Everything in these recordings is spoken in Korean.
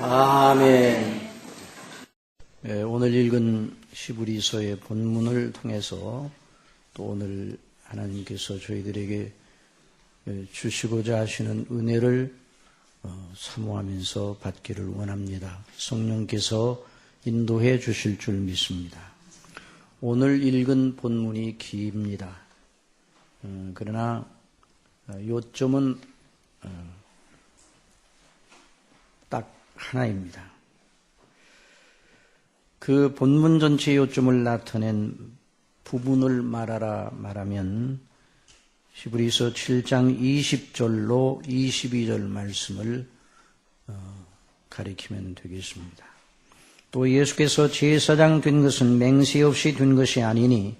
아멘. 오늘 읽은 히브리서의 본문을 통해서 또 오늘 하나님께서 저희들에게 주시고자 하시는 은혜를 사모하면서 받기를 원합니다. 성령께서 인도해 주실 줄 믿습니다. 오늘 읽은 본문이 깁니다. 그러나 요점은 딱 하나입니다. 그 본문 전체의 요점을 나타낸 부분을 말하면 히브리서 7장 20절로 22절 말씀을 가리키면 되겠습니다. 또 예수께서 제사장 된 것은 맹세 없이 된 것이 아니니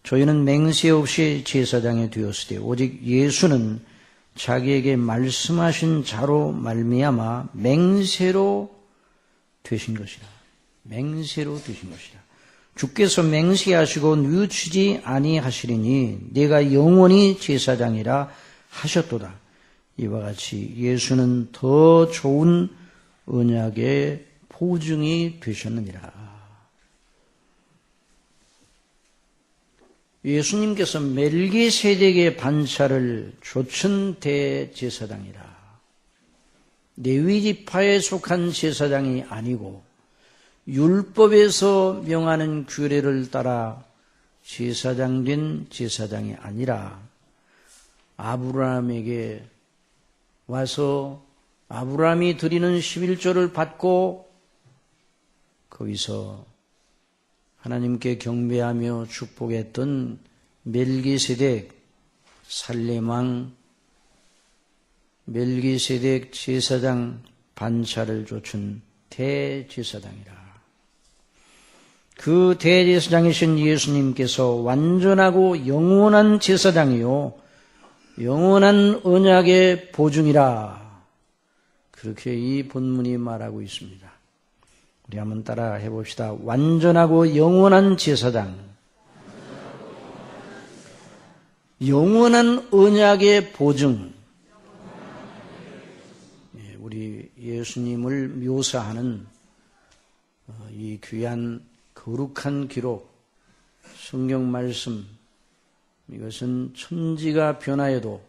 저희는 맹세 없이 제사장이 되었으되 오직 예수는 자기에게 말씀하신 자로 말미암아 맹세로 되신 것이라. 맹세로 되신 것이라. 주께서 맹세하시고 뉘우치지 아니하시리니 내가 영원히 제사장이라 하셨도다. 이와 같이 예수는 더 좋은 언약의 보증이 되셨느니라. 예수님께서 멜기세덱의 반차를 좇은 대제사장이라. 레위 지파에 속한 제사장이 아니고 율법에서 명하는 규례를 따라 제사장 된 제사장이 아니라 아브라함에게 와서 아브라함이 드리는 11조를 받고 거기서 하나님께 경배하며 축복했던 멜기세덱 살렘왕 멜기세덱 제사장 반차를 좇은 대제사장이라. 그 대제사장이신 예수님께서 완전하고 영원한 제사장이요 영원한 언약의 보증이라. 그렇게 이 본문이 말하고 있습니다. 우리 한번 따라 해봅시다. 완전하고 영원한 제사장, 영원한 언약의 보증. 우리 예수님을 묘사하는 이 귀한 거룩한 기록, 성경 말씀, 이것은 천지가 변하여도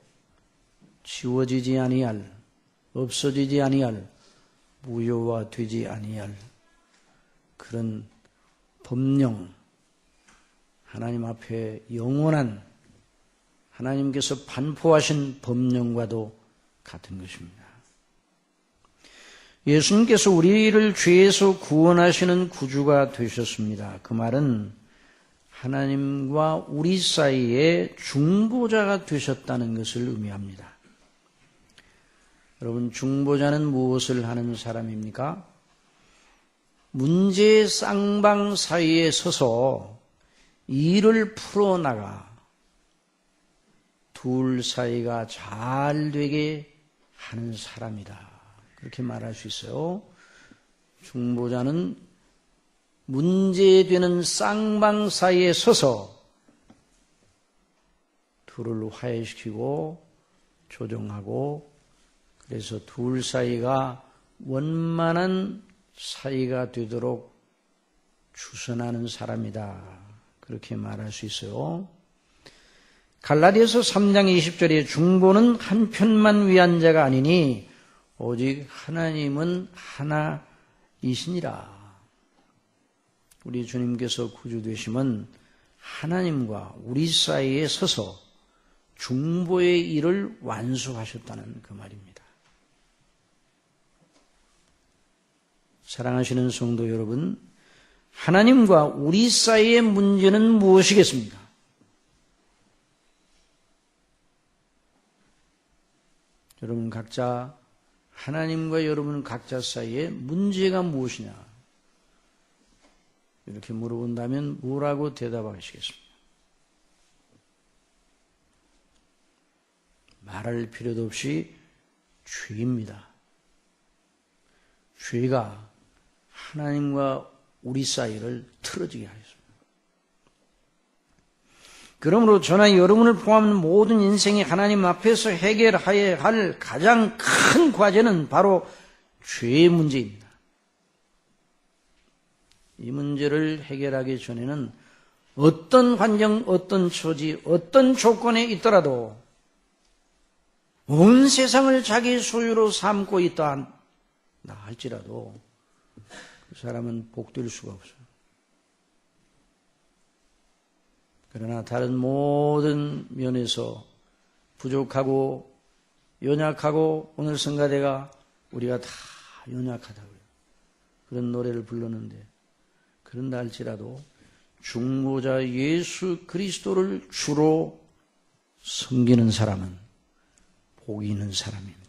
지워지지 아니할, 없어지지 아니할, 무효화되지 아니할 그런 법령, 하나님 앞에 영원한 하나님께서 반포하신 법령과도 같은 것입니다. 예수님께서 우리를 죄에서 구원하시는 구주가 되셨습니다. 그 말은 하나님과 우리 사이에 중보자가 되셨다는 것을 의미합니다. 여러분, 중보자는 무엇을 하는 사람입니까? 문제의 쌍방 사이에 서서 일을 풀어나가 둘 사이가 잘 되게 하는 사람이다. 그렇게 말할 수 있어요. 중보자는 문제되는 쌍방 사이에 서서 둘을 화해시키고 조정하고 그래서 둘 사이가 원만한 사이가 되도록 주선하는 사람이다. 그렇게 말할 수 있어요. 갈라디아서 3장 20절에 중보는 한편만 위한 자가 아니니 오직 하나님은 하나이시니라. 우리 주님께서 구주 되심은 하나님과 우리 사이에 서서 중보의 일을 완수하셨다는 그 말입니다. 사랑하시는 성도 여러분, 하나님과 우리 사이의 문제는 무엇이겠습니까? 여러분 각자 하나님과 여러분 각자 사이에 문제가 무엇이냐? 이렇게 물어본다면 뭐라고 대답하시겠습니까? 말할 필요도 없이 죄입니다. 죄가 하나님과 우리 사이를 틀어지게 하였습니다. 그러므로 저나 여러분을 포함한 모든 인생이 하나님 앞에서 해결해야 할 가장 큰 과제는 바로 죄의 문제입니다. 이 문제를 해결하기 전에는 어떤 환경, 어떤 처지, 어떤 조건에 있더라도 온 세상을 자기 소유로 삼고 있다 할지라도 그 사람은 복될 수가 없어요. 그러나 다른 모든 면에서 부족하고 연약하고 오늘 성가대가 우리가 다 연약하다고요. 그런 노래를 불렀는데 그런다 할지라도 중보자 예수 그리스도를 주로 섬기는 사람은 복이 있는 사람입니다.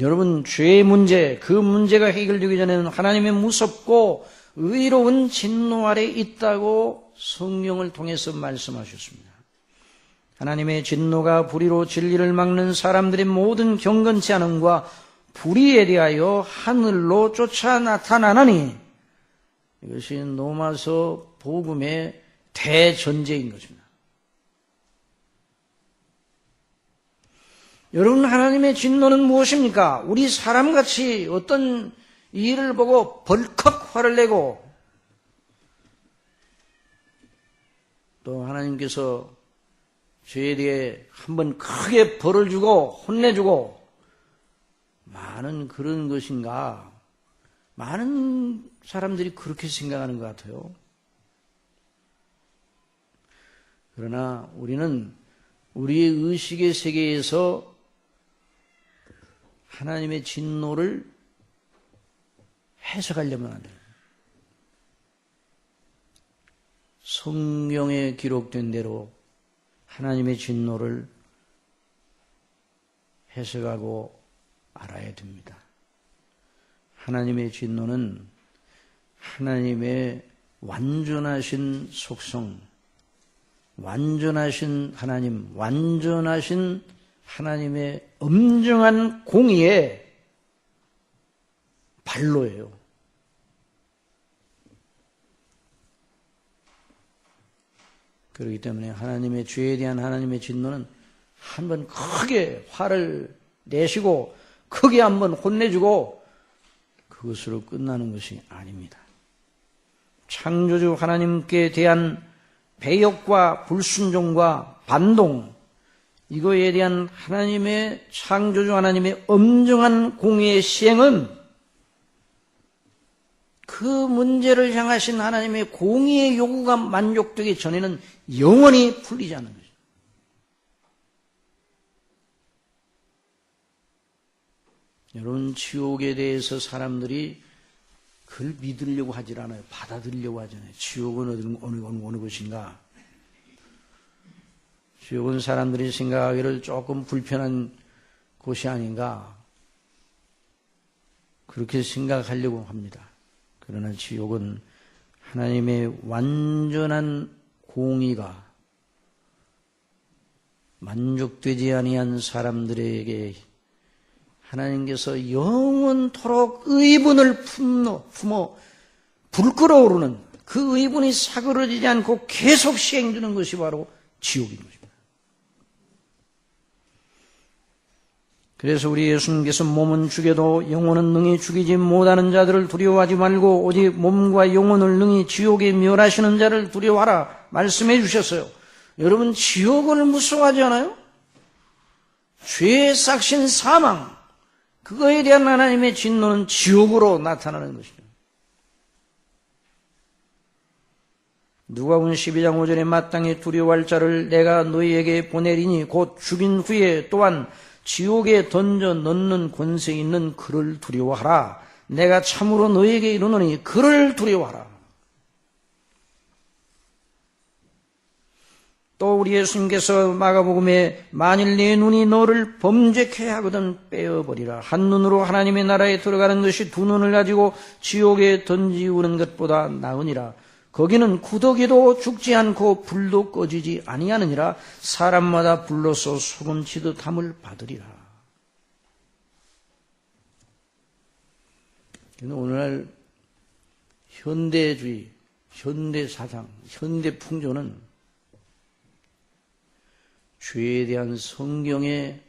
여러분, 죄의 문제, 그 문제가 해결되기 전에는 하나님의 무섭고 의로운 진노 아래 있다고 성경을 통해서 말씀하셨습니다. 하나님의 진노가 불의로 진리를 막는 사람들의 모든 경건치 않음과 불의에 대하여 하늘로 쫓아 나타나느니 이것이 로마서 복음의 대전제인 것입니다. 여러분, 하나님의 진노는 무엇입니까? 우리 사람같이 어떤 일을 보고 벌컥 화를 내고 또 하나님께서 죄에 대해 한번 크게 벌을 주고 혼내주고 많은 그런 것인가? 많은 사람들이 그렇게 생각하는 것 같아요. 그러나 우리는 우리의 의식의 세계에서 하나님의 진노를 해석하려면 안 돼요. 성경에 기록된 대로 하나님의 진노를 해석하고 알아야 됩니다. 하나님의 진노는 하나님의 완전하신 속성, 완전하신 하나님, 완전하신 하나님의 엄정한 공의의 발로예요. 그렇기 때문에 하나님의 죄에 대한 하나님의 진노는 한번 크게 화를 내시고 크게 한번 혼내주고 그것으로 끝나는 것이 아닙니다. 창조주 하나님께 대한 배역과 불순종과 반동, 이거에 대한 하나님의 창조주 하나님의 엄정한 공의의 시행은 그 문제를 향하신 하나님의 공의의 요구가 만족되기 전에는 영원히 풀리지 않는 거죠. 여러분, 지옥에 대해서 사람들이 그걸 믿으려고 하질 않아요. 받아들이려고 하잖아요. 지옥은 어느 곳인가? 지옥은 사람들이 생각하기를 조금 불편한 곳이 아닌가? 그렇게 생각하려고 합니다. 그러나 지옥은 하나님의 완전한 공의가 만족되지 아니한 사람들에게 하나님께서 영원토록 의분을 품어 불 끓어오르는 그 의분이 사그러지지 않고 계속 시행되는 것이 바로 지옥인 것입니다. 그래서 우리 예수님께서 몸은 죽여도 영혼은 능히 죽이지 못하는 자들을 두려워하지 말고 오직 몸과 영혼을 능히 지옥에 멸하시는 자를 두려워하라 말씀해 주셨어요. 여러분, 지옥을 무서워하지 않아요? 죄의 싹신 사망, 그거에 대한 하나님의 진노는 지옥으로 나타나는 것이죠. 누가복음 12장 5절에 마땅히 두려워할 자를 내가 너희에게 보내리니 곧 죽인 후에 또한 지옥에 던져 넣는 권세 있는 그를 두려워하라. 내가 참으로 너희에게 이르노니 그를 두려워하라. 또 우리 예수님께서 마가복음에 만일 네 눈이 너를 범죄케 하거든 빼어버리라. 한 눈으로 하나님의 나라에 들어가는 것이 두 눈을 가지고 지옥에 던지우는 것보다 나으니라. 거기는 구더기도 죽지 않고 불도 꺼지지 아니하느니라. 사람마다 불로서 소금치듯 함을 받으리라. 오늘날 현대주의, 현대사상, 현대풍조는 죄에 대한 성경의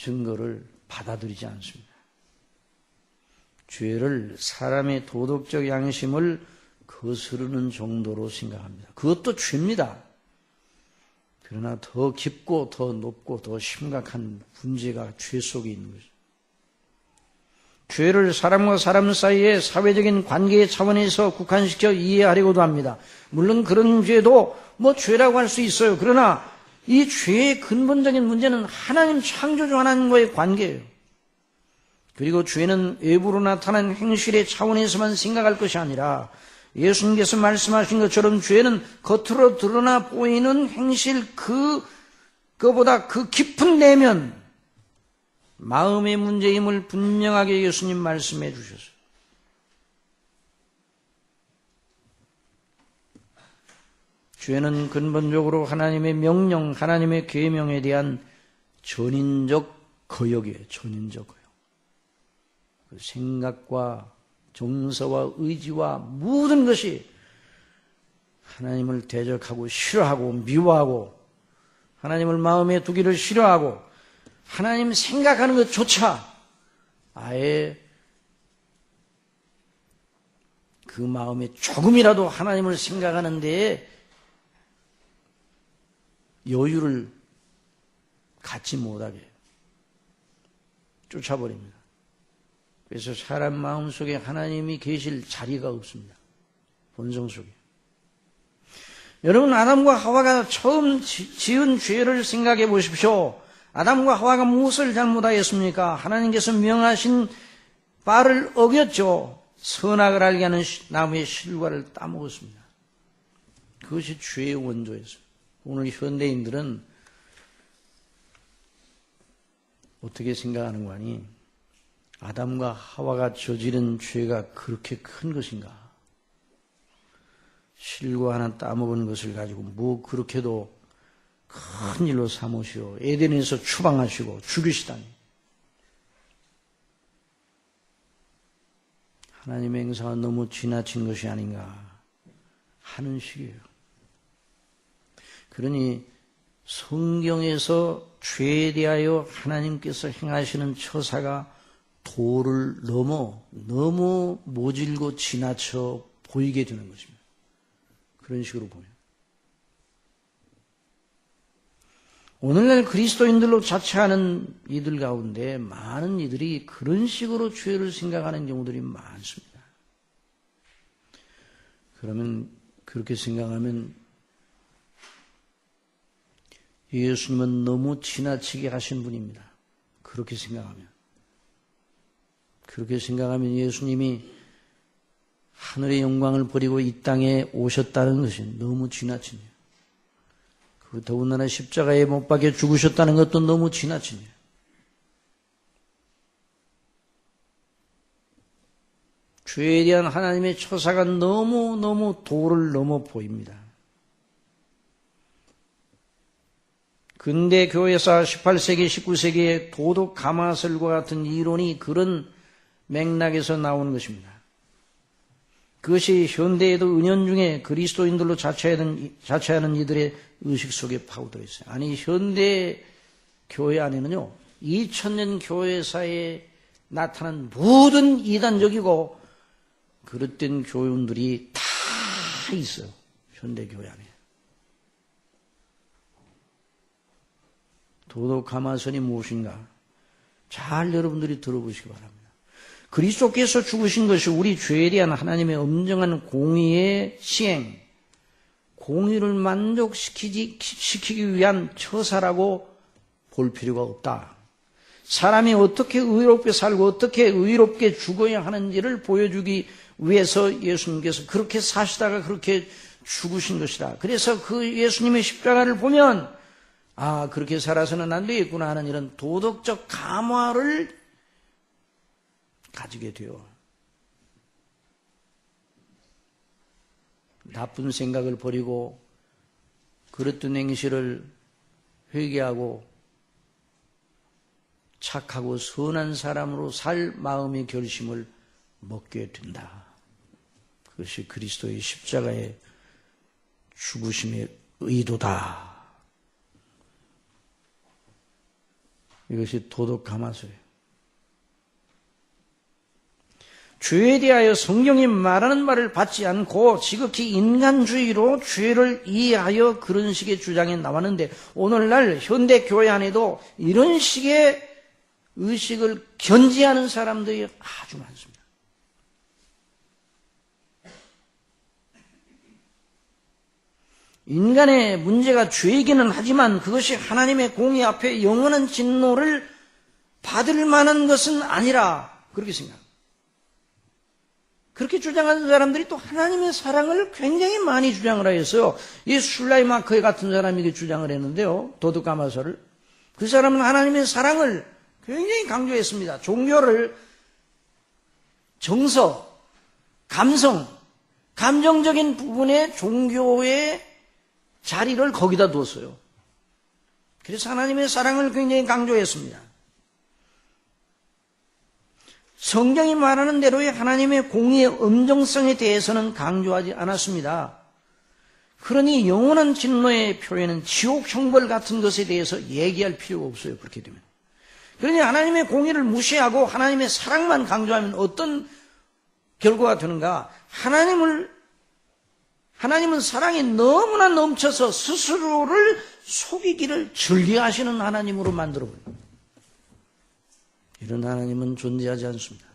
증거를 받아들이지 않습니다. 죄를 사람의 도덕적 양심을 거스르는 정도로 생각합니다. 그것도 죄입니다. 그러나 더 깊고 더 높고 더 심각한 문제가 죄 속에 있는 거죠. 죄를 사람과 사람 사이의 사회적인 관계 차원에서 국한시켜 이해하려고도 합니다. 물론 그런 죄도 죄라고 할 수 있어요. 그러나 이 죄의 근본적인 문제는 하나님 창조주 하나님과의 관계예요. 그리고 죄는 외부로 나타난 행실의 차원에서만 생각할 것이 아니라 예수님께서 말씀하신 것처럼 죄는 겉으로 드러나 보이는 행실 그거보다 그 깊은 내면 마음의 문제임을 분명하게 예수님 말씀해 주셨어요. 죄는 근본적으로 하나님의 명령, 하나님의 계명에 대한 전인적 거역이에요. 전인적 거역. 그 생각과 정서와 의지와 모든 것이 하나님을 대적하고 싫어하고 미워하고 하나님을 마음에 두기를 싫어하고 하나님 생각하는 것조차 아예 그 마음에 조금이라도 하나님을 생각하는 데에 여유를 갖지 못하게 쫓아버립니다. 그래서 사람 마음속에 하나님이 계실 자리가 없습니다. 본성 속에. 여러분, 아담과 하와가 처음 지은 죄를 생각해 보십시오. 아담과 하와가 무엇을 잘못하였습니까? 하나님께서 명하신 바를 어겼죠. 선악을 알게 하는 나무의 실과를 따먹었습니다. 그것이 죄의 원조였어요. 오늘 현대인들은 어떻게 생각하는 거 아니? 아담과 하와가 저지른 죄가 그렇게 큰 것인가? 실과 하나 따먹은 것을 가지고 뭐 그렇게도 큰 일로 삼으시오. 에덴에서 추방하시고 죽이시다니. 하나님의 행사가 너무 지나친 것이 아닌가 하는 식이에요. 그러니 성경에서 죄에 대하여 하나님께서 행하시는 처사가 도를 넘어 너무 모질고 지나쳐 보이게 되는 것입니다. 그런 식으로 보면 오늘날 그리스도인들로 자처하는 이들 가운데 많은 이들이 그런 식으로 죄를 생각하는 경우들이 많습니다. 그러면 그렇게 생각하면 예수님은 너무 지나치게 하신 분입니다. 그렇게 생각하면 예수님이 하늘의 영광을 버리고 이 땅에 오셨다는 것이 너무 지나친 일이에요. 그 더군다나 십자가에 못 박혀 죽으셨다는 것도 너무 지나친 일이에요. 죄에 대한 하나님의 처사가 너무 도를 넘어 보입니다. 근대 교회사 18세기, 19세기의 도덕 가마설과 같은 이론이 그런 맥락에서 나오는 것입니다. 그것이 현대에도 은연중에 그리스도인들로 자처하는 이들의 의식 속에 파고들어 있어요. 아니, 현대 교회 안에는요, 2000년 교회사에 나타난 모든 이단적이고 그릇된 교훈들이 다 있어요. 현대 교회 안에. 도덕 가마선이 무엇인가? 잘 여러분들이 들어보시기 바랍니다. 그리스도께서 죽으신 것이 우리 죄에 대한 하나님의 엄정한 공의의 시행, 공의를 만족시키기 위한 처사라고 볼 필요가 없다. 사람이 어떻게 의롭게 살고 어떻게 의롭게 죽어야 하는지를 보여주기 위해서 예수님께서 그렇게 사시다가 그렇게 죽으신 것이다. 그래서 그 예수님의 십자가를 보면 아, 그렇게 살아서는 안 되겠구나 하는 이런 도덕적 감화를 가지게 돼요. 나쁜 생각을 버리고 그릇된 행실을 회개하고 착하고 선한 사람으로 살 마음의 결심을 먹게 된다. 그것이 그리스도의 십자가의 죽으심의 의도다. 이것이 도덕가마서예요. 죄에 대하여 성경이 말하는 말을 받지 않고 지극히 인간주의로 죄를 이해하여 그런 식의 주장이 나왔는데 오늘날 현대 교회 안에도 이런 식의 의식을 견지하는 사람들이 아주 많습니다. 인간의 문제가 죄이기는 하지만 그것이 하나님의 공의 앞에 영원한 진노를 받을 만한 것은 아니라 그렇게 생각합니다. 그렇게 주장하는 사람들이 또 하나님의 사랑을 굉장히 많이 주장을 하였어요. 이 술라이마커 같은 사람이 주장을 했는데요. 도둑가마서를. 그 사람은 하나님의 사랑을 굉장히 강조했습니다. 종교를 정서, 감성, 감정적인 부분의 종교의 자리를 거기다 뒀어요. 그래서 하나님의 사랑을 굉장히 강조했습니다. 성경이 말하는 대로의 하나님의 공의의 엄정성에 대해서는 강조하지 않았습니다. 그러니 영원한 진노의 표현은 지옥 형벌 같은 것에 대해서 얘기할 필요가 없어요. 그렇게 되면. 그러니 하나님의 공의를 무시하고 하나님의 사랑만 강조하면 어떤 결과가 되는가? 하나님은 사랑이 너무나 넘쳐서 스스로를 속이기를 즐겨하시는 하나님으로 만들어버려요. 이런 하나님은 존재하지 않습니다.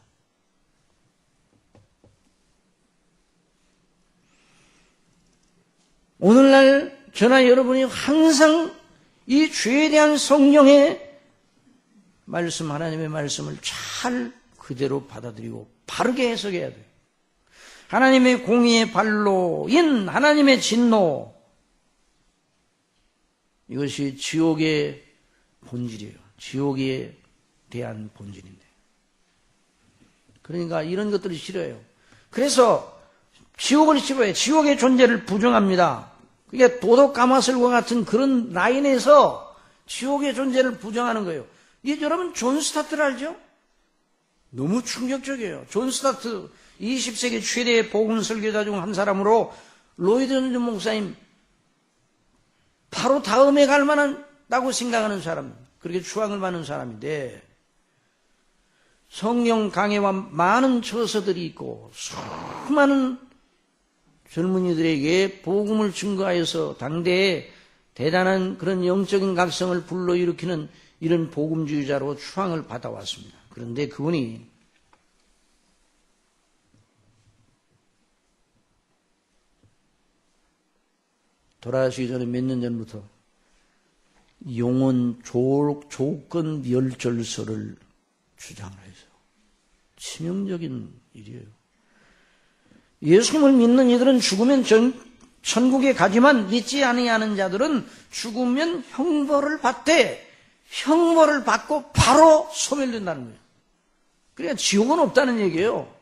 오늘날 저나 여러분이 항상 이 죄에 대한 성경의 말씀, 하나님의 말씀을 잘 그대로 받아들이고 바르게 해석해야 돼요. 하나님의 공의의 발로인 하나님의 진노, 이것이 지옥의 본질이에요. 지옥에 대한 본질인데. 그러니까 이런 것들을 싫어해요. 그래서 지옥을 싫어해요. 지옥의 존재를 부정합니다. 그게 도덕가마설과 같은 그런 라인에서 지옥의 존재를 부정하는 거예요. 이게 여러분 존 스타트를 알죠? 너무 충격적이에요. 존 스타트 20세기 최대의 복음 설교자 중 한 사람으로 로이드 존슨 목사님 바로 다음에 갈 만하다고 생각하는 사람, 그렇게 추앙을 받는 사람인데 성경 강해와 많은 처서들이 있고 수많은 젊은이들에게 복음을 증거하여서 당대에 대단한 그런 영적인 각성을 불러일으키는 이런 복음주의자로 추앙을 받아왔습니다. 그런데 그분이 돌아가시기 전에 몇 년 전부터 영혼 조건 멸절설을 주장을 해서 치명적인 일이에요. 예수님을 믿는 이들은 죽으면 천국에 가지만 믿지 아니하는 자들은 죽으면 형벌을 받되 형벌을 받고 바로 소멸된다는 거예요. 그러니까 지옥은 없다는 얘기예요.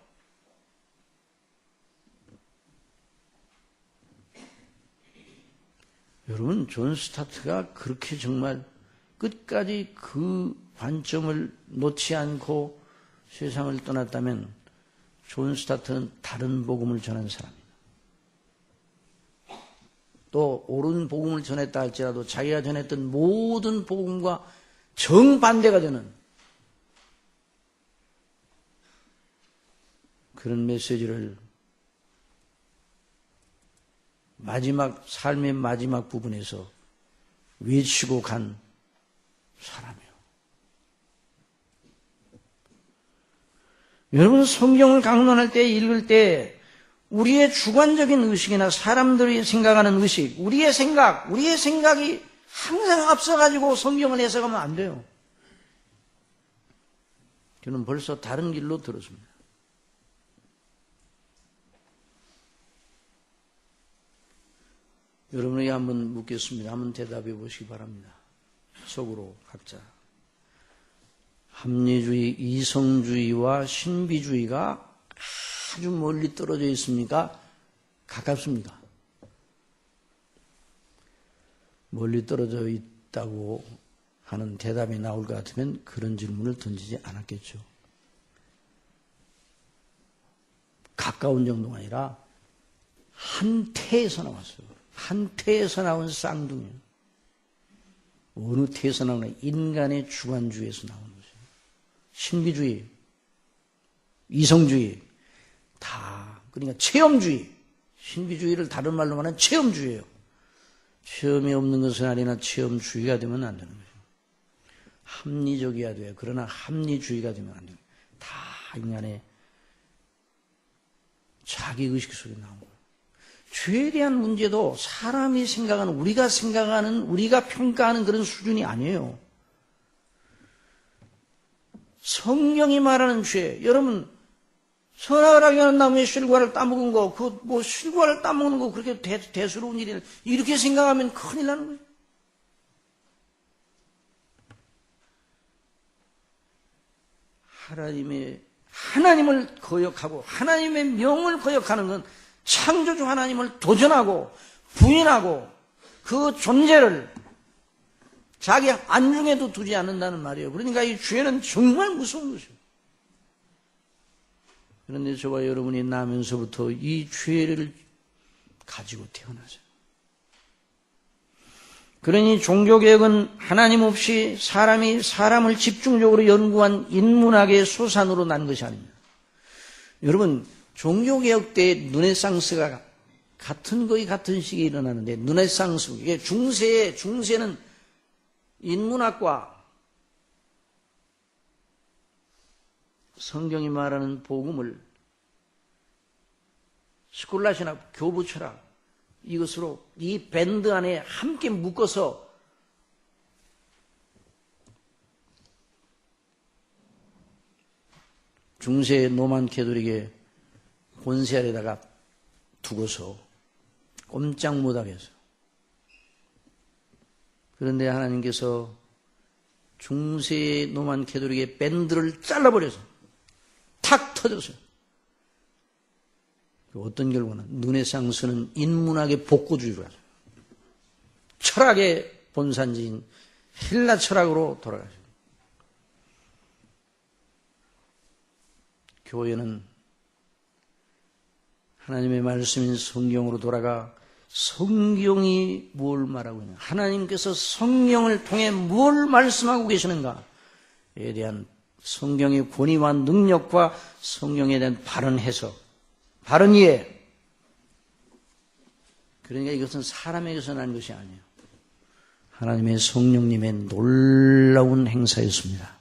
여러분, 존 스타트가 그렇게 정말 끝까지 그 관점을 놓지 않고 세상을 떠났다면 존 스타트는 다른 복음을 전한 사람입니다. 또 옳은 복음을 전했다 할지라도 자기가 전했던 모든 복음과 정반대가 되는 그런 메시지를 삶의 마지막 부분에서 외치고 간 사람이에요. 여러분, 성경을 강론할 때, 읽을 때 우리의 주관적인 의식이나 사람들이 생각하는 의식, 우리의 생각이 항상 앞서가지고 성경을 해석하면 안 돼요. 저는 벌써 다른 길로 들었습니다. 여러분에게 한번 묻겠습니다. 한번 대답해 보시기 바랍니다. 속으로 각자. 합리주의, 이성주의와 신비주의가 아주 멀리 떨어져 있습니까? 가깝습니까? 멀리 떨어져 있다고 하는 대답이 나올 것 같으면 그런 질문을 던지지 않았겠죠. 가까운 정도가 아니라 한 태에서 나왔어요. 한 태에서 나온 쌍둥이. 어느 태에서 나오나? 인간의 주관주의에서 나오는 거죠. 신비주의, 이성주의, 다 그러니까 체험주의. 신비주의를 다른 말로 말하면 체험주의예요. 체험이 없는 것은 아니나 체험주의가 되면 안 되는 거죠. 합리적이어야 돼요. 그러나 합리주의가 되면 안 돼요. 다 인간의 자기 의식 속에 나온 거예요. 죄에 대한 문제도 사람이 생각하는, 우리가 생각하는, 우리가 평가하는 그런 수준이 아니에요. 성경이 말하는 죄, 여러분 선악을 하게 하는 나무에 실과를 따먹은 거, 실과를 따먹는 거 그렇게 대수로운 일이 이렇게 생각하면 큰일 나는 거예요. 하나님을 거역하고 하나님의 명을 거역하는 건 창조주 하나님을 도전하고 부인하고 그 존재를 자기 안중에도 두지 않는다는 말이에요. 그러니까 이 죄는 정말 무서운 것이에요. 그런데 저와 여러분이 나면서부터 이 죄를 가지고 태어나죠. 그러니 종교개혁은 하나님 없이 사람이 사람을 집중적으로 연구한 인문학의 소산으로 난 것이 아닙니다. 여러분, 종교개혁 때 르네상스가 거의 같은 시기에 일어나는데, 르네상스, 이게 중세는 인문학과 성경이 말하는 복음을 스콜라시나 교부 철학, 이것으로 이 밴드 안에 함께 묶어서 중세 로만 캐톨릭의 권세 아래다가 두고서 꼼짝 못하게 해서. 그런데 하나님께서 중세 로만 캐톨릭의 밴드를 잘라버려서 탁 터졌어요. 어떤 결과는 르네상스는 인문학의 복고주의로 하죠. 철학의 본산지인 헬라 철학으로 돌아가죠. 교회는 하나님의 말씀인 성경으로 돌아가 성경이 뭘 말하고 있는가, 하나님께서 성경을 통해 뭘 말씀하고 계시는가에 대한 성경의 권위와 능력과 성경에 대한 바른 해석, 바른 이해. 그러니까 이것은 사람에게서 난 것이 아니에요. 하나님의 성령님의 놀라운 행사였습니다.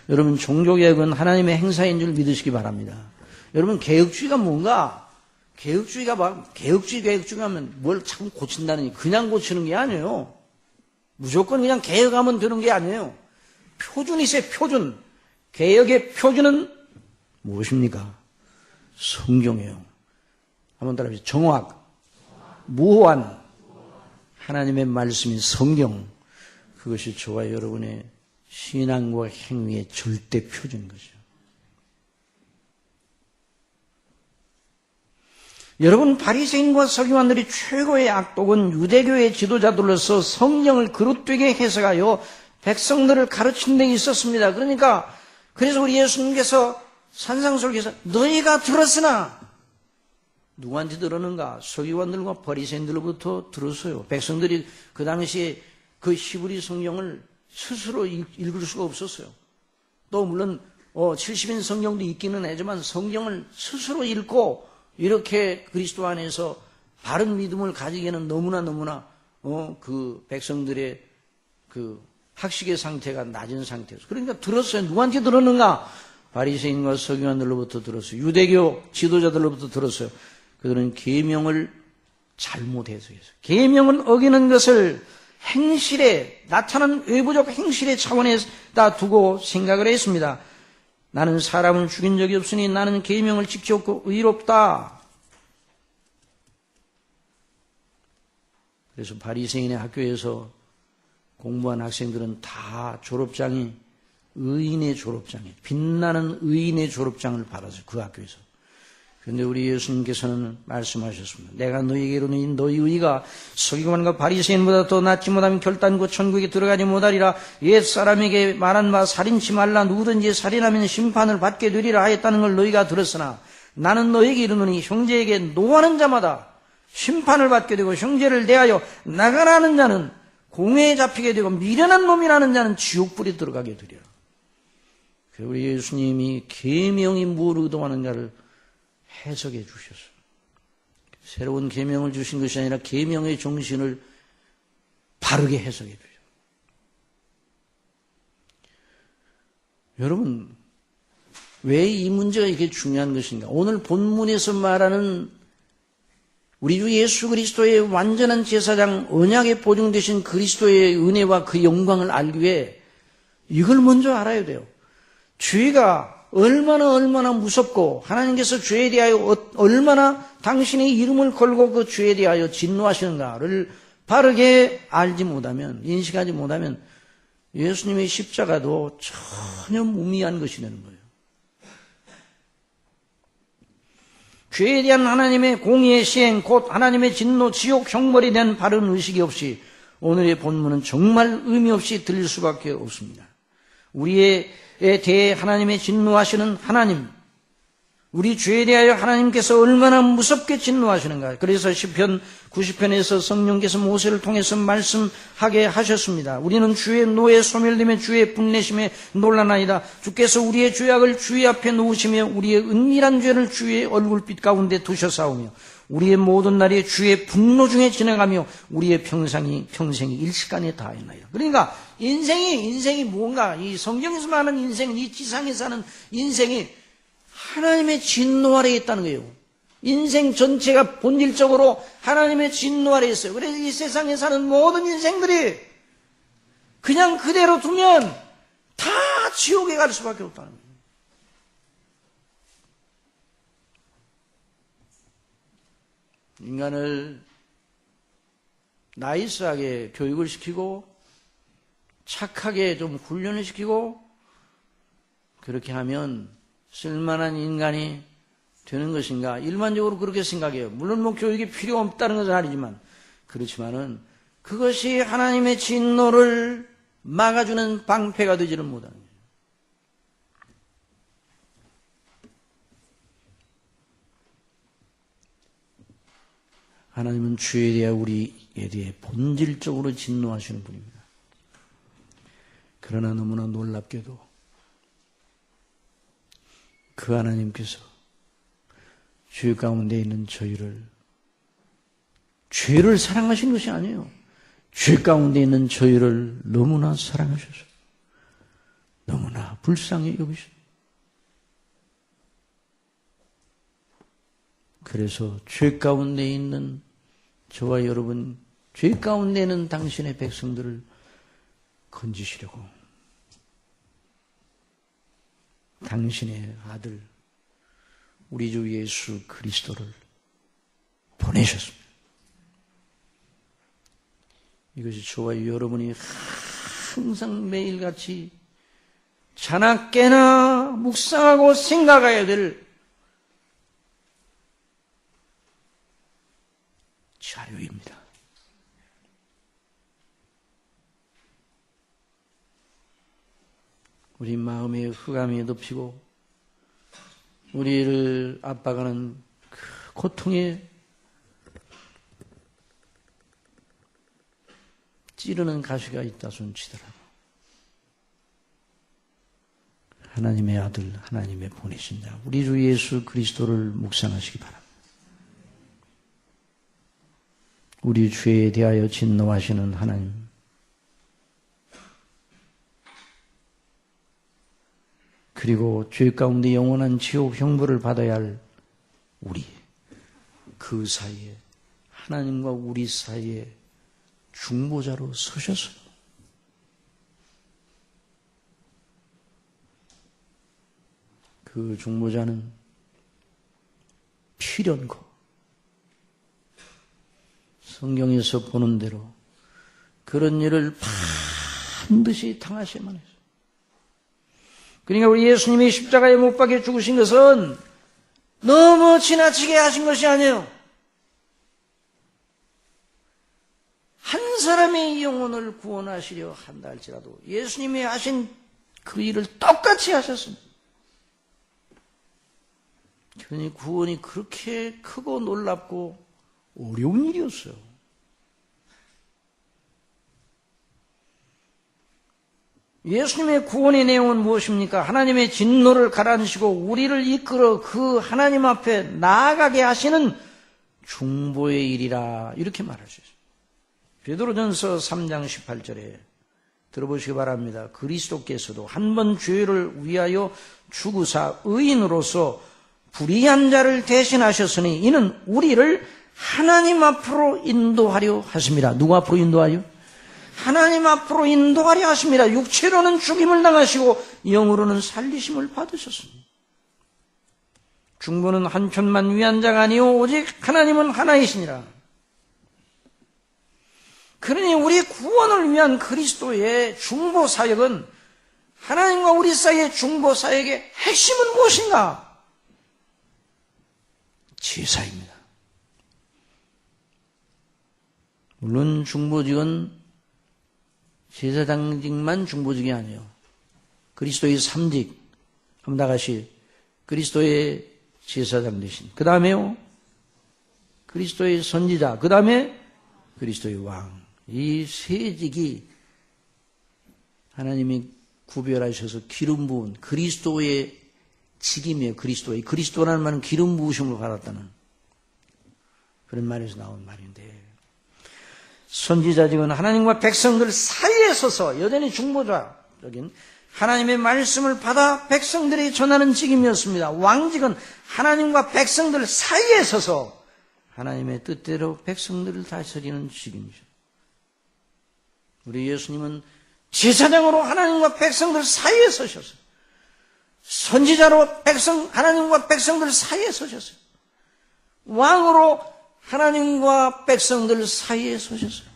여러분, 종교개혁은 하나님의 행사인 줄 믿으시기 바랍니다. 여러분, 개혁주의가 뭔가? 개혁주의 하면 뭘 자꾸 고친다느니 그냥 고치는 게 아니에요. 무조건 그냥 개혁하면 되는 게 아니에요. 표준이 있어요, 표준. 개혁의 표준은 무엇입니까? 성경이에요. 한번 따라해보세요. 정확, 무호한 하나님의 말씀인 성경. 그것이 저와 여러분의 신앙과 행위의 절대 표준인 것이죠. 여러분, 바리새인과 서기관들이 최고의 악독은 유대교의 지도자들로서 성경을 그릇되게 해석하여 백성들을 가르친 데 있었습니다. 그래서 우리 예수님께서 산상수훈에서 너희가 들었으나, 누구한테 들었는가? 서기관들과 바리새인들로부터 들었어요. 백성들이 그 당시에 그 히브리 성경을 스스로 읽을 수가 없었어요. 또 물론 70인 성경도 있기는 하지만 성경을 스스로 읽고 이렇게 그리스도 안에서 바른 믿음을 가지기에는 너무나 그 백성들의 그 학식의 상태가 낮은 상태였어요. 그러니까 들었어요. 누구한테 들었는가? 바리새인과 서기관들로부터 들었어요. 유대교 지도자들로부터 들었어요. 그들은 계명을 잘못 해석했어요. 계명은 어기는 것을 행실에 나타나는 외부적 행실의 차원에다 두고 생각을 했습니다. 나는 사람을 죽인 적이 없으니 나는 계명을 지켰고 의롭다. 그래서 바리새인의 학교에서 공부한 학생들은 다 졸업장이 의인의 졸업장이에요. 빛나는 의인의 졸업장을 받았어요. 그 학교에서. 그런데 우리 예수님께서는 말씀하셨습니다. 내가 너희에게 이르노니 너희 의가 서기관과 바리새인보다 더 낫지 못하면 결단코 천국에 들어가지 못하리라. 옛사람에게 말한 바 살인치 말라. 누구든지 살인하면 심판을 받게 되리라 하였다는 걸 너희가 들었으나 나는 너희에게 이르노니 형제에게 노하는 자마다 심판을 받게 되고 형제를 대하여 나가라는 자는 공회에 잡히게 되고 미련한 몸이라는 자는 지옥불에 들어가게 되리라. 우리 예수님이 계명이 무엇을 의도하는가를 해석해 주셨어요. 새로운 계명을 주신 것이 아니라 계명의 정신을 바르게 해석해 주죠. 여러분, 왜 이 문제가 이렇게 중요한 것인가? 오늘 본문에서 말하는 우리 주 예수 그리스도의 완전한 제사장, 언약에 보증되신 그리스도의 은혜와 그 영광을 알기 위해 이걸 먼저 알아야 돼요. 죄가 얼마나 무섭고 하나님께서 죄에 대하여 얼마나 당신의 이름을 걸고 그 죄에 대하여 진노하시는가를 바르게 알지 못하면, 인식하지 못하면 예수님의 십자가도 전혀 무미한 것이 되는 거예요. 죄에 대한 하나님의 공의의 시행, 곧 하나님의 진노, 지옥, 형벌에 대한 바른 의식이 없이 오늘의 본문은 정말 의미 없이 들릴 수밖에 없습니다. 우리에 대해 하나님의 진노하시는 하나님, 우리 죄에 대하여 하나님께서 얼마나 무섭게 진노하시는가. 그래서 시편 90편에서 성령께서 모세를 통해서 말씀하게 하셨습니다. 우리는 주의 노에 소멸되며 주의 분내심에 놀라나이다. 주께서 우리의 죄악을 주의 앞에 놓으시며 우리의 은밀한 죄를 주의 얼굴빛 가운데 두셨사오며 우리의 모든 날이 주의 분노 중에 지나가며 우리의 평생이 일시간에 다하였나이다. 그러니까 인생이 뭔가, 이 성경에서 말하는 인생은, 이 지상에 사는 인생이 하나님의 진노 아래에 있다는 거예요. 인생 전체가 본질적으로 하나님의 진노 아래에 있어요. 그래서 이 세상에 사는 모든 인생들이 그냥 그대로 두면 다 지옥에 갈 수밖에 없다는 거예요. 인간을 나이스하게 교육을 시키고 착하게 좀 훈련을 시키고 그렇게 하면 쓸만한 인간이 되는 것인가? 일반적으로 그렇게 생각해요. 물론 교육이 필요 없다는 것은 아니지만, 그렇지만은 그것이 하나님의 진노를 막아주는 방패가 되지는 못하는 거예요. 하나님은 죄에 대해 우리에 대해 본질적으로 진노하시는 분입니다. 그러나 너무나 놀랍게도 그 하나님께서 죄 가운데 있는 저희를, 죄를 사랑하신 것이 아니에요. 죄 가운데 있는 저희를 너무나 사랑하셔서 너무나 불쌍히 여기셨어요. 그래서 죄 가운데 있는 저와 여러분, 죄 가운데 있는 당신의 백성들을 건지시려고 당신의 아들 우리 주 예수 그리스도를 보내셨습니다. 이것이 저와 여러분이 항상 매일같이 자나 깨나 묵상하고 생각해야 될 자료입니다. 우리 마음의 흑암이 덮이고 우리를 압박하는 그 고통에 찌르는 가시가 있다 손치더라도 하나님의 아들, 하나님의 보내신 자, 우리 주 예수 그리스도를 묵상하시기 바랍니다. 우리 죄에 대하여 진노하시는 하나님, 그리고 죄 가운데 영원한 지옥 형벌을 받아야 할 우리, 그 사이에 하나님과 우리 사이에 중보자로 서셨어요. 그 중보자는 필연코 성경에서 보는 대로 그런 일을 반드시 당하셔야만 했어요. 그러니까 우리 예수님이 십자가에 못 박혀 죽으신 것은 너무 지나치게 하신 것이 아니에요. 한 사람의 영혼을 구원하시려 한다 할지라도 예수님이 하신 그 일을 똑같이 하셨습니다. 그러니 구원이 그렇게 크고 놀랍고 어려운 일이었어요. 예수님의 구원의 내용은 무엇입니까? 하나님의 진노를 가라앉히고 우리를 이끌어 그 하나님 앞에 나아가게 하시는 중보의 일이라, 이렇게 말할 수 있습니다. 베드로전서 3장 18절에 들어보시기 바랍니다. 그리스도께서도 한 번 죄를 위하여 죽으사 의인으로서 불의한 자를 대신하셨으니 이는 우리를 하나님 앞으로 인도하려 하십니다. 누구 앞으로 인도하려? 하나님 앞으로 인도하려 하십니다. 육체로는 죽임을 당하시고 영으로는 살리심을 받으셨습니다. 중보는 한편만 위한 자가 아니요 오직 하나님은 하나이시니라. 그러니 우리 구원을 위한 그리스도의 중보 사역은, 하나님과 우리 사이의 중보 사역의 핵심은 무엇인가? 제사입니다. 물론 중보직은 제사장직만 중보직이 아니에요. 그리스도의 3직, 한번 다 같이 그리스도의 제사장 되신, 그 다음에요 그리스도의 선지자, 그 다음에 그리스도의 왕. 이 세 직이 하나님이 구별하셔서 기름 부은 그리스도의 직임이에요. 그리스도라는 말은 기름 부으심을 받았다는 그런 말에서 나온 말인데, 선지자직은 하나님과 백성들 사이에 서서 여전히 중보자적인 하나님의 말씀을 받아 백성들이 전하는 직임이었습니다. 왕직은 하나님과 백성들 사이에 서서 하나님의 뜻대로 백성들을 다스리는 직임이죠. 우리 예수님은 제사장으로 하나님과 백성들 사이에 서셨어요. 선지자로 하나님과 백성들 사이에 서셨어요. 왕으로 하나님과 백성들 사이에 서셨어요.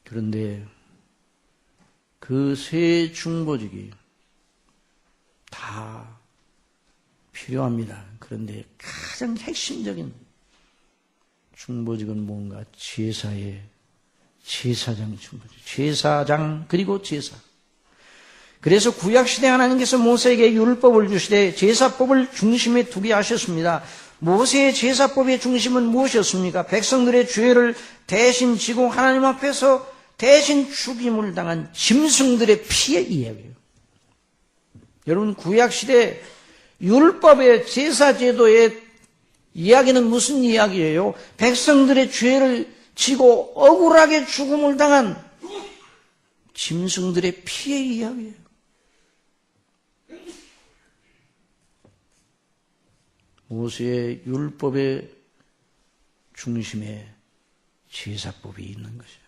그런데 그 세 중보직이 다 필요합니다. 그런데 가장 핵심적인 중보직은 뭔가? 제사장 중보직. 제사장 그리고 제사. 그래서 구약시대 하나님께서 모세에게 율법을 주시되 제사법을 중심에 두게 하셨습니다. 모세의 제사법의 중심은 무엇이었습니까? 백성들의 죄를 대신 지고 하나님 앞에서 대신 죽임을 당한 짐승들의 피의 이야기예요. 여러분, 구약시대 율법의 제사제도의 이야기는 무슨 이야기예요? 백성들의 죄를 지고 억울하게 죽음을 당한 짐승들의 피의 이야기예요. 모세의 율법의 중심에 제사법이 있는 것이에요.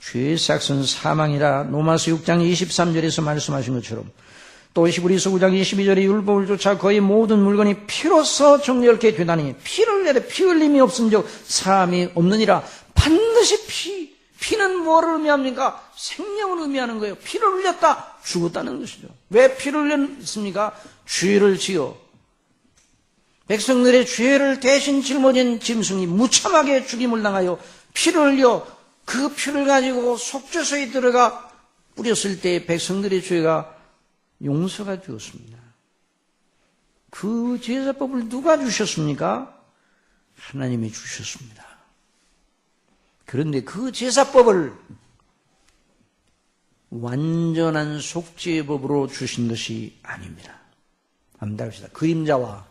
죄의 삭은 사망이라 로마서 6장 23절에서 말씀하신 것처럼, 또 히브리서 9장 22절에 율법을 쫓아 거의 모든 물건이 피로써 정결케 되다니 피를 내려 피 흘림이 없은즉 사함이 없느니라. 반드시 피는 뭐를 의미합니까? 생명을 의미하는 거예요. 피를 흘렸다, 죽었다는 것이죠. 왜 피를 흘렸습니까? 죄를 지어 백성들의 죄를 대신 짊어진 짐승이 무참하게 죽임을 당하여 피를 흘려 그 피를 가지고 속죄소에 들어가 뿌렸을 때 백성들의 죄가 용서가 되었습니다. 그 제사법을 누가 주셨습니까? 하나님이 주셨습니다. 그런데 그 제사법을 완전한 속죄법으로 주신 것이 아닙니다. 한번 합시다. 그림자와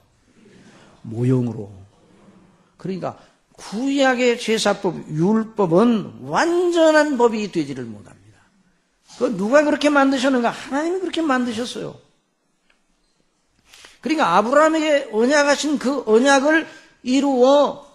모형으로. 그러니까 구약의 제사법, 율법은 완전한 법이 되지를 못합니다. 그 누가 그렇게 만드셨는가? 하나님이 그렇게 만드셨어요. 그러니까 아브라함에게 언약하신 그 언약을 이루어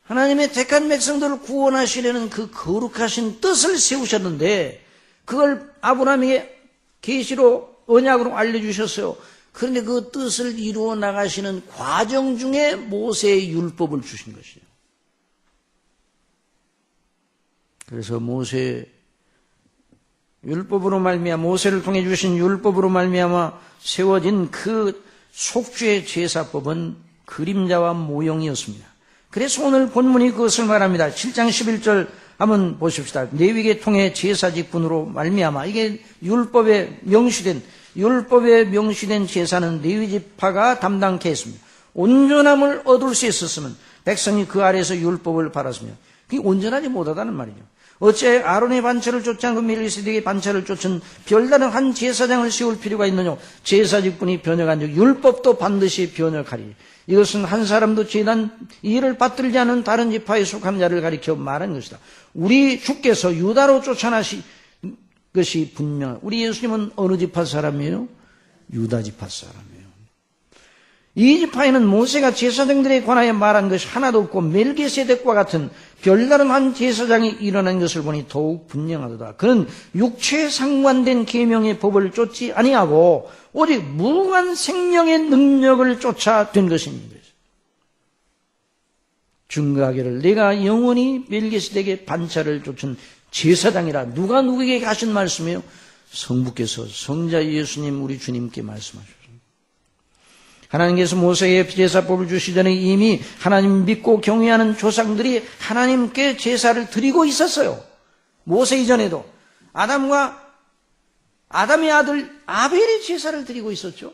하나님의 택한 백성들을 구원하시려는 그 거룩하신 뜻을 세우셨는데, 그걸 아브라함에게 계시로 언약으로 알려주셨어요. 그런데 그 뜻을 이루어 나가시는 과정 중에 모세의 율법을 주신 것이에요. 그래서 모세 율법으로 말미암아, 모세를 통해 주신 율법으로 말미암아 세워진 그 속죄 제사법은 그림자와 모형이었습니다. 그래서 오늘 본문이 그것을 말합니다. 7장 11절 한번 보십시다. 레위계 통해 제사직분으로 말미암아, 이게 율법에 명시된 제사는 레위 지파가 담당케 했습니다. 온전함을 얻을 수 있었으면 백성이 그 아래에서 율법을 받았으며, 그게 온전하지 못하다는 말이죠. 어째 아론의 반차를 쫓지 않고 멜기세덱의 반차를 쫓은 별다른 한 제사장을 세울 필요가 있느냐? 제사직분이 변혁한 즉 율법도 반드시 변혁하리. 이것은 한 사람도 제단 이를 받들지 않은 다른 지파에 속한 자를 가리켜 말한 것이다. 우리 주께서 유다로 쫓아나신 것이 분명한. 우리 예수님은 어느 지파 사람이에요? 유다 지파 사람이에요. 이 지파에는 모세가 제사장들에 관하여 말한 것이 하나도 없고 멜기세덱과 같은 별다른 한 제사장이 일어난 것을 보니 더욱 분명하도다. 그는 육체에 상관된 계명의 법을 쫓지 아니하고 오직 무한 생명의 능력을 쫓아 된 것입니다. 증거하기를 내가 영원히 멜기세덱의 반차를 쫓은 제사장이라. 누가 누구에게 하신 말씀이에요? 성부께서 성자 예수님 우리 주님께 말씀하셨습니다. 하나님께서 모세에게 제사법을 주시기 전에 이미 하나님 믿고 경외하는 조상들이 하나님께 제사를 드리고 있었어요. 모세 이전에도 아담의 아들 아벨이 제사를 드리고 있었죠.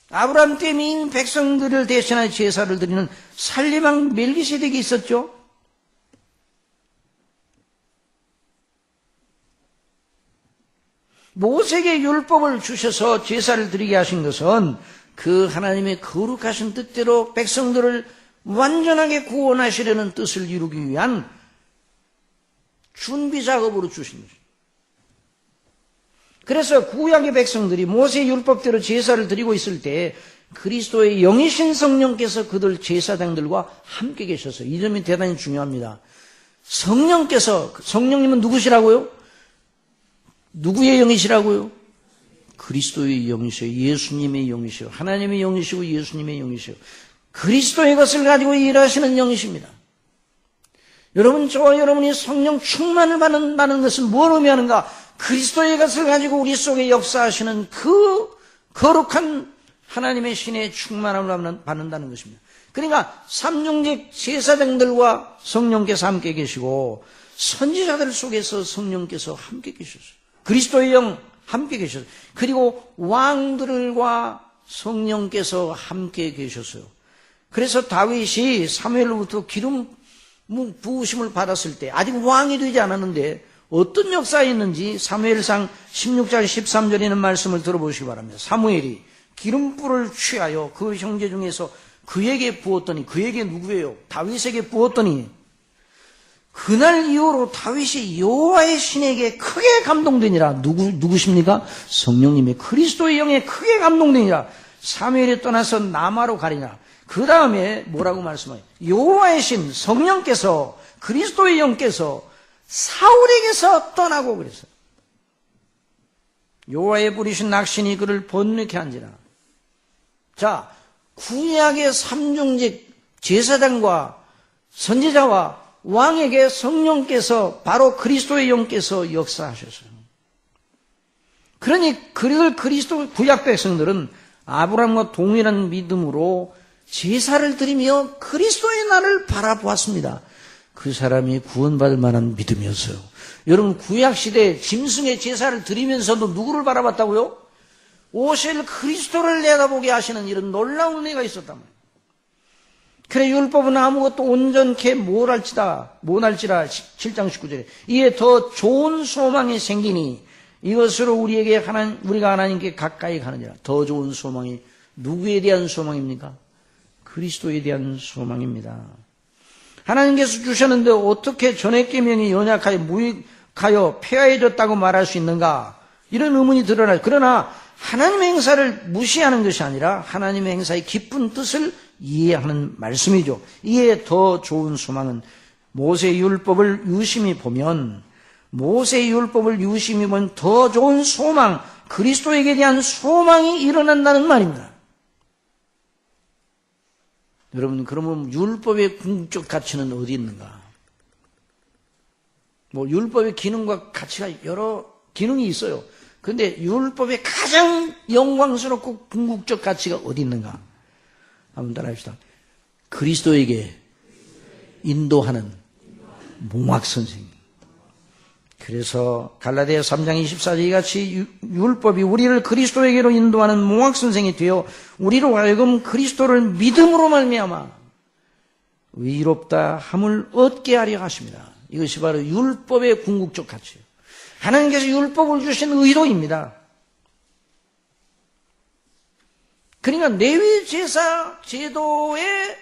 아브라함 때 민 백성들을 대신하여 제사를 드리는 살림왕 멜기세덱이 있었죠. 모세에게 율법을 주셔서 제사를 드리게 하신 것은 그 하나님의 거룩하신 뜻대로 백성들을 완전하게 구원하시려는 뜻을 이루기 위한 준비 작업으로 주신 것입니다. 그래서 구약의 백성들이 모세의 율법대로 제사를 드리고 있을 때 그리스도의 영이신 성령께서 그들 제사장들과 함께 계셔서 이 점이 대단히 중요합니다. 성령님은 누구시라고요? 누구의 영이시라고요? 그리스도의 영이시요, 예수님의 영이시요, 하나님의 영이시고 예수님의 영이시요, 그리스도의 것을 가지고 일하시는 영이십니다. 여러분, 저와 여러분이 성령 충만을 받는 것은 뭘 의미하는가? 그리스도의 것을 가지고 우리 속에 역사하시는 그 거룩한 하나님의 신의 충만함을 받는다는 것입니다. 그러니까 삼중직 제사장들과 성령께서 함께 계시고 선지자들 속에서 성령께서 함께 계셨어요. 그리스도의 영 함께 계셨어요. 그리고 왕들과 성령께서 함께 계셨어요. 그래서 다윗이 사무엘로부터 기름 부으심을 받았을 때 아직 왕이 되지 않았는데 어떤 역사가 있는지 사무엘상 16장 13절에 있는 말씀을 들어보시기 바랍니다. 사무엘이 기름불을 취하여 그 형제 중에서 그에게 부었더니, 그에게 누구예요? 다윗에게 부었더니 그날 이후로 다윗이 여호와의 신에게 크게 감동되니라. 누구십니까? 성령님의 그리스도의 영에 크게 감동되니라. 사무엘이 떠나서 남아로 가리라. 그 다음에 뭐라고 말씀해요? 여호와의 신 성령께서, 그리스도의 영께서 사울에게서 떠나고 그랬어요. 여호와의 부리신 낙신이 그를 번뇌케 한지라. 자, 구약의 삼중직 제사장과 선지자와 왕에게 성령께서, 바로 그리스도의 영께서 역사하셨어요. 그러니 그리스도 구약 백성들은 아브라함과 동일한 믿음으로 제사를 드리며 그리스도의 날을 바라보았습니다. 그 사람이 구원받을 만한 믿음이었어요. 여러분, 구약시대에 짐승의 제사를 드리면서도 누구를 바라봤다고요? 오실 그리스도를 내다보게 하시는 이런 놀라운 은혜가 있었단 말이에요. 그래, 율법은 아무것도 온전케 못할지라 7장 19절에 이에 더 좋은 소망이 생기니 이것으로 우리가 하나님께 가까이 가느니라. 더 좋은 소망이 누구에 대한 소망입니까? 그리스도에 대한 소망입니다. 하나님께서 주셨는데 어떻게 전의 계명이 연약하여 무익하여 폐하해졌다고 말할 수 있는가? 이런 의문이 드러나요. 그러나 하나님의 행사를 무시하는 것이 아니라 하나님의 행사의 깊은 뜻을 이해하는 말씀이죠. 이에 더 좋은 소망은 모세의 율법을 유심히 보면 더 좋은 소망, 그리스도에게 대한 소망이 일어난다는 말입니다. 여러분, 그러면 율법의 궁극적 가치는 어디 있는가? 율법의 기능과 가치가 여러 기능이 있어요. 그런데 율법의 가장 영광스럽고 궁극적 가치가 어디 있는가? 한번 따라합시다. 그리스도에게 인도하는 몽학선생. 그래서 갈라디아 3장 24절 이같이 율법이 우리를 그리스도에게로 인도하는 몽학선생이 되어 우리로 하여금 그리스도를 믿음으로 말미암아 의롭다 함을 얻게 하려 하십니다. 이것이 바로 율법의 궁극적 가치예요. 하나님께서 율법을 주신 의도입니다. 그러니까 레위 제사 제도에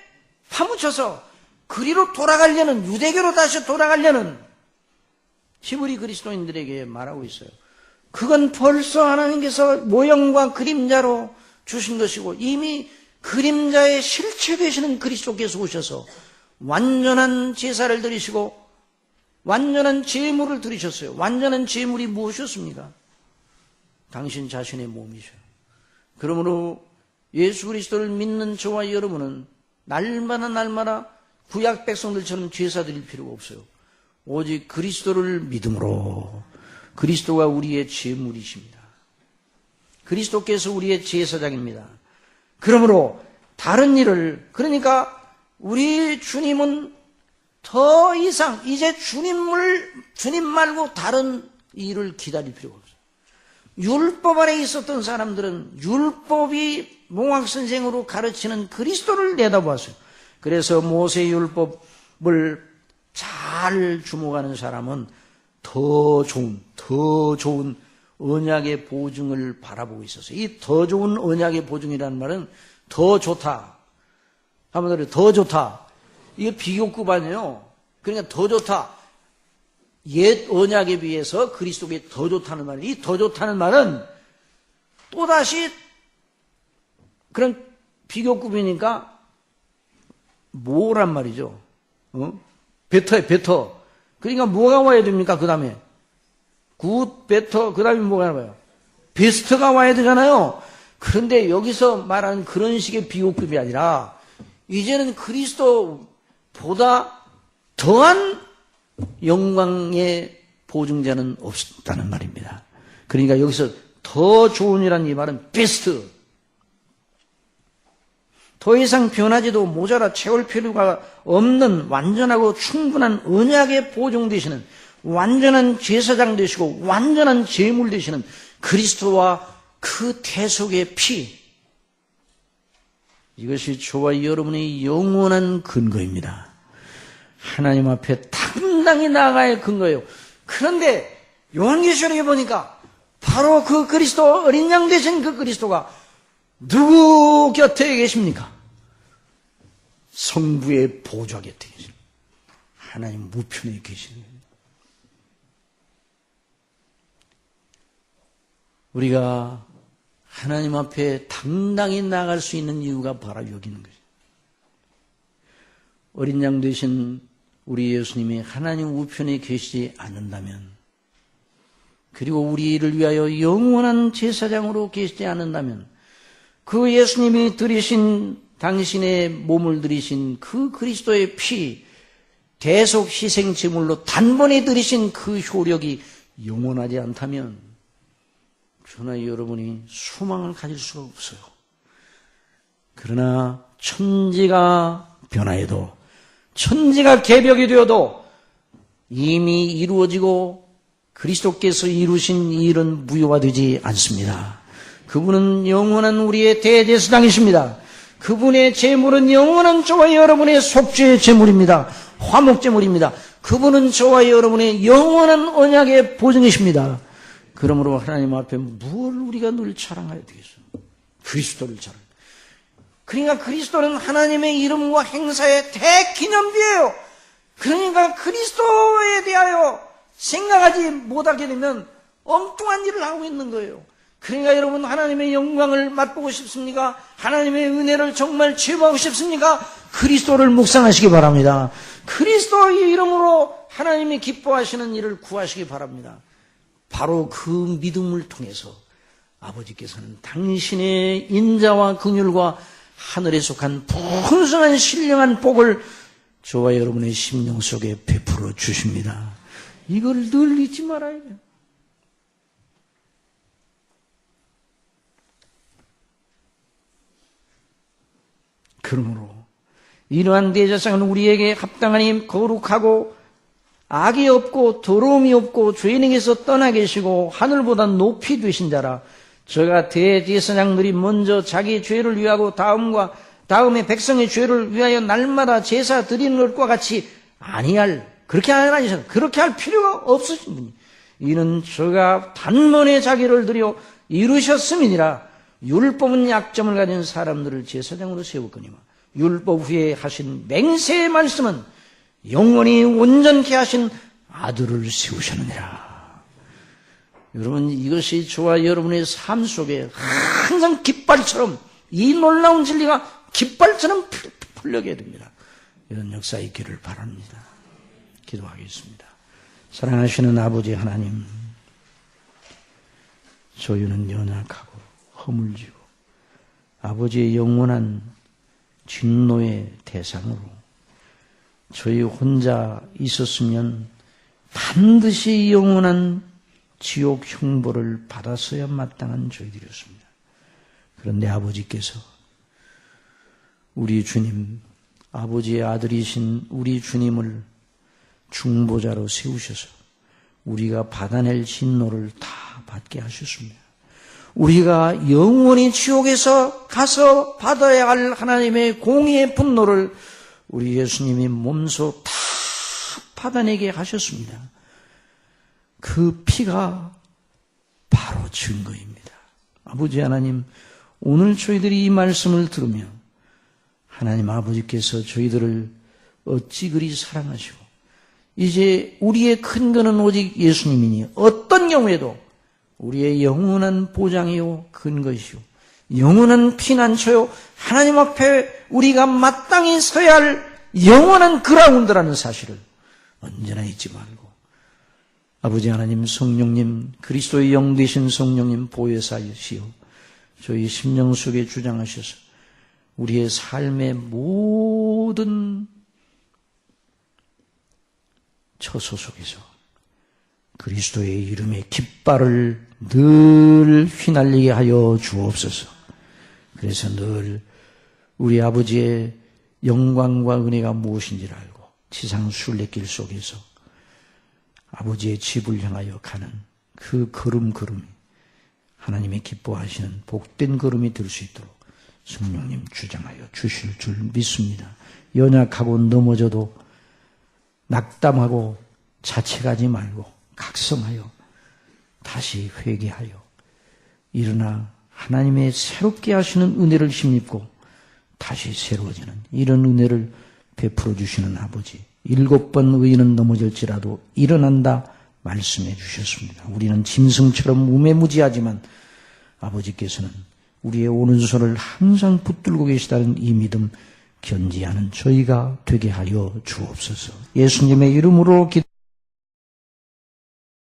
파묻혀서 그리로 돌아가려는, 유대교로 다시 돌아가려는 히브리 그리스도인들에게 말하고 있어요. 그건 벌써 하나님께서 모형과 그림자로 주신 것이고 이미 그림자의 실체 되시는 그리스도께서 오셔서 완전한 제사를 드리시고 완전한 제물을 드리셨어요. 완전한 제물이 무엇이었습니까? 당신 자신의 몸이셔요. 그러므로 예수 그리스도를 믿는 저와 여러분은 날마다 구약 백성들처럼 제사 드릴 필요가 없어요. 오직 그리스도를 믿음으로 그리스도가 우리의 제물이십니다. 그리스도께서 우리의 제사장입니다. 그러므로 다른 일을, 그러니까 우리 주님은 더 이상 이제 주님 말고 다른 일을 기다릴 필요가 없어요. 율법 아래 있었던 사람들은 율법이 몽학선생으로 가르치는 그리스도를 내다보았어요. 그래서 모세의 율법을 잘 주목하는 사람은 더 좋은 언약의 보증을 바라보고 있었어요. 이 더 좋은 언약의 보증이라는 말은 더 좋다. 한번 더 좋다. 이게 비교급 아니에요. 그러니까 더 좋다. 옛 언약에 비해서 그리스도께 더 좋다는 말. 이 더 좋다는 말은 또다시 그런 비교급이니까 뭐란 말이죠. 베터에 베터. 그러니까 뭐가 와야 됩니까? 그 다음에 굿, 베터, 그 다음에 뭐가 나와요? 베스트가 와야 되잖아요. 그런데 여기서 말하는 그런 식의 비교급이 아니라 이제는 그리스도보다 더한 영광의 보증자는 없다는 말입니다. 그러니까 여기서 더 좋은이라는 이 말은 베스트. 더 이상 변하지도 모자라 채울 필요가 없는 완전하고 충분한 언약에 보증되시는 완전한 제사장 되시고 완전한 제물 되시는 그리스도와 그 대속의 피, 이것이 저와 여러분의 영원한 근거입니다. 하나님 앞에 당당히 나아가야 할 근거예요. 그런데 요한계시록에 보니까 바로 그 그리스도, 어린 양 되신 그 그리스도가 누구 곁에 계십니까? 성부의 보좌 곁에 계십니다. 하나님 우편에 계시는 거예요. 우리가 하나님 앞에 당당히 나아갈 수 있는 이유가 바로 여기 있는 거죠. 어린 양 되신 우리 예수님이 하나님 우편에 계시지 않는다면, 그리고 우리를 위하여 영원한 제사장으로 계시지 않는다면, 그 예수님이 드리신, 당신의 몸을 드리신 그 그리스도의 피, 대속 희생 제물로 단번에 드리신 그 효력이 영원하지 않다면 저나 여러분이 소망을 가질 수가 없어요. 그러나 천지가 변화해도, 천지가 개벽이 되어도 이미 이루어지고 그리스도께서 이루신 일은 무효화되지 않습니다. 그분은 영원한 우리의 대제사장이십니다. 그분의 제물은 영원한 저와 여러분의 속죄의 제물입니다. 화목제물입니다. 그분은 저와 여러분의 영원한 언약의 보증이십니다. 그러므로 하나님 앞에 뭘 우리가 늘 자랑해야 되겠어요? 그리스도를 자랑. 그러니까 그리스도는 하나님의 이름과 행사의 대기념비예요. 그러니까 그리스도에 대하여 생각하지 못하게 되면 엉뚱한 일을 하고 있는 거예요. 그러니까 여러분, 하나님의 영광을 맛보고 싶습니까? 하나님의 은혜를 정말 체험하고 싶습니까? 그리스도를 묵상하시기 바랍니다. 그리스도의 이름으로 하나님이 기뻐하시는 일을 구하시기 바랍니다. 바로 그 믿음을 통해서 아버지께서는 당신의 인자와 긍휼과 하늘에 속한 풍성한 신령한 복을 저와 여러분의 심령 속에 베풀어 주십니다. 이걸 늘 잊지 말아야 돼요. 그러므로 이러한 대제사장은 우리에게 합당하니 거룩하고 악이 없고 더러움이 없고 죄인에게서 떠나 계시고 하늘보다 높이 되신 자라. 저가 대제사장들이 먼저 자기 죄를 위하고 다음과 다음에 백성의 죄를 위하여 날마다 제사 드리는 것과 같이 그렇게 아니하셔서 그렇게 할 필요가 없으신 분이 이는 저가 단번에 자기를 드려 이루셨음이니라. 율법은 약점을 가진 사람들을 제사장으로 세웠거니와 율법 후에 하신 맹세의 말씀은 영원히 온전케 하신 아들을 세우셨느니라. 여러분, 이것이 저와 여러분의 삶 속에 항상 깃발처럼, 이 놀라운 진리가 깃발처럼 풀려게 됩니다. 이런 역사 있기를 바랍니다. 기도하겠습니다. 사랑하시는 아버지 하나님, 저희는 연약하고 허물지고 아버지의 영원한 진노의 대상으로 저희 혼자 있었으면 반드시 영원한 지옥 형벌을 받았어야 마땅한 저희들이었습니다. 그런데 아버지께서 우리 주님, 아버지의 아들이신 우리 주님을 중보자로 세우셔서 우리가 받아낼 진노를 다 받게 하셨습니다. 우리가 영원히 지옥에서 가서 받아야 할 하나님의 공의의 분노를 우리 예수님이 몸소 다 받아내게 하셨습니다. 그 피가 바로 증거입니다. 아버지 하나님, 오늘 저희들이 이 말씀을 들으며 하나님 아버지께서 저희들을 어찌 그리 사랑하시고 이제 우리의 근거는 오직 예수님이니 어떤 경우에도 우리의 영원한 보장이요 근거이시오 영원한 피난처요 하나님 앞에 우리가 마땅히 서야 할 영원한 그라운드라는 사실을 언제나 잊지 말고 아버지 하나님, 성령님, 그리스도의 영 되신 성령님 보혜사이시오 저희 심령 속에 주장하셔서 우리의 삶의 모든 처소 속에서 그리스도의 이름의 깃발을 늘 휘날리게 하여 주옵소서. 그래서 늘 우리 아버지의 영광과 은혜가 무엇인지를 알고 지상 순례길 속에서 아버지의 집을 향하여 가는 그 걸음걸음이 하나님의 기뻐하시는 복된 걸음이 될 수 있도록 성령님 주장하여 주실 줄 믿습니다. 연약하고 넘어져도 낙담하고 자책하지 말고 각성하여 다시 회개하여 일어나 하나님의 새롭게 하시는 은혜를 힘입고 다시 새로워지는 이런 은혜를 베풀어 주시는 아버지 7번 의인은 넘어질지라도 일어난다 말씀해 주셨습니다. 우리는 짐승처럼 우매무지하지만 아버지께서는 우리의 오른손을 항상 붙들고 계시다는 이 믿음 견지하는 저희가 되게 하여 주옵소서. 예수님의 이름으로